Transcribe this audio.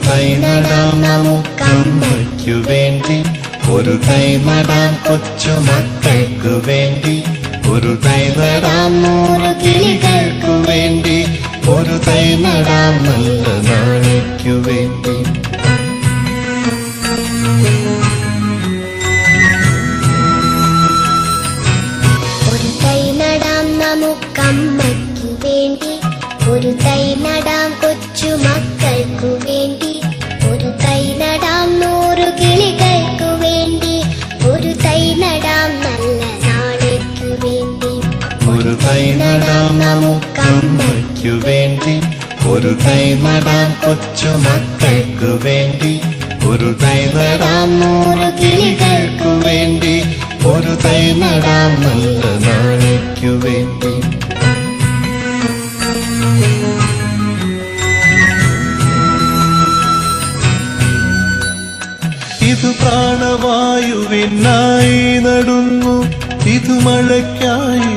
തൈ നടാം നമുക്കമ്മയ്ക്കു വേണ്ടി, ഒരു തൈ നടാം കൊച്ചുമക്കൾക്കു വേണ്ടി, ഒരു തൈ നടാം 100 കിളികൾക്കു വേണ്ടി, ഒരു തൈ നടാം നല്ല നാളേക്കു വേണ്ടി. ഒരു തൈ നടാം നമുക്കമ്മയ്ക്കു വേണ്ടി, ഒരു തൈ നടാം കൊച്ചുമക്കൾക്കു വേണ്ടി, ഒരു തൈ നടാം 100 കിളികൾക്കു വേണ്ടി, ഒരു തൈ നടാം നല്ല നാളേക്കു വേണ്ടി. ഒരു തൈ നടാം നമുക്കമ്മയ്ക്കു വേണ്ടി, ഒരു തൈ നടാം കൊച്ചുമക്കൾക്കു വേണ്ടി, ഒരു തൈ നടാം 100 കിളികൾക്കു വേണ്ടി, ഒരു തൈ നടാം നല്ല നാളേക്കു വേണ്ടി. ഇത് പ്രാണവായുവിനായി നടുന്നു, ഇത് മഴയ്ക്കായി